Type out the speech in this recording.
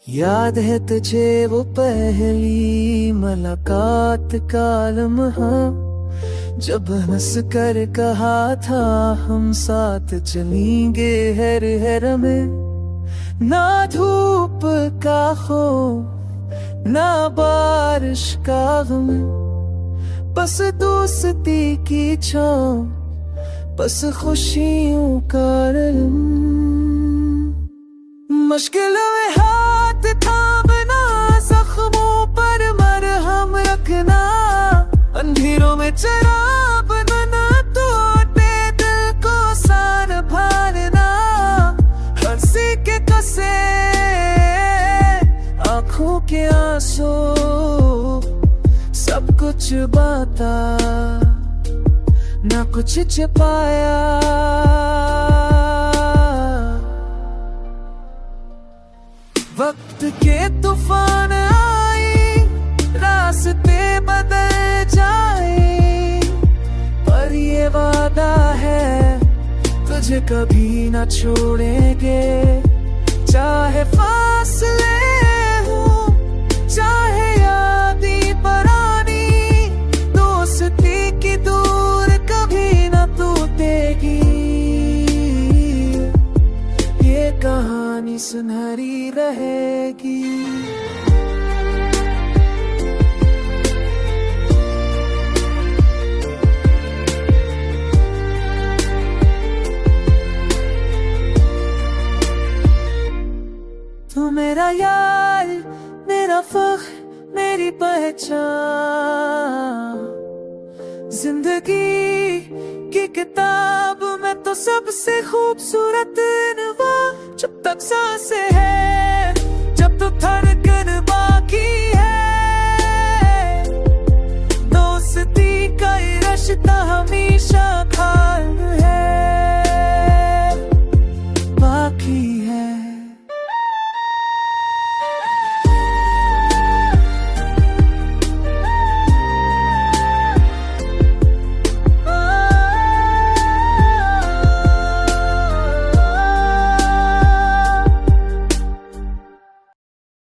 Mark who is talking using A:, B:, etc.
A: याद है तुझे वो पहली मुलाकात का लम्हा, जब हंस कर कहा था हम साथ चलेंगे हर हर में। ना धूप का खौफ ना बारिश का गम, बस दोस्ती की छाँव, बस खुशियों का रंग। मुश्किल में हाथ थामना, जख्मों पर मरहम रखना, अंधेरों में चिराग बनना, टूटे दिल को संभालना। हंसी के कसे आँखों के आंसू, सब कुछ बाता ना कुछ छिपाया। वक्त के तूफान आए, रास्ते बदल जाए, पर ये वादा है तुझे कभी ना छोड़ेंगे। चाहे फासले हो, चाहे यादें पुरानी, दोस्ती की दूर कभी ना टूटेगी। ये कहानी सुनहरी रहेगी। तू मेरा यार, मेरा फख्र, मेरी पहचान, जिंदगी की किताब में तो सबसे खूबसूरत इनवार। जब तक सांसें है, जब तो धड़कन बाकी है, दोस्ती का ये रिश्ता हमें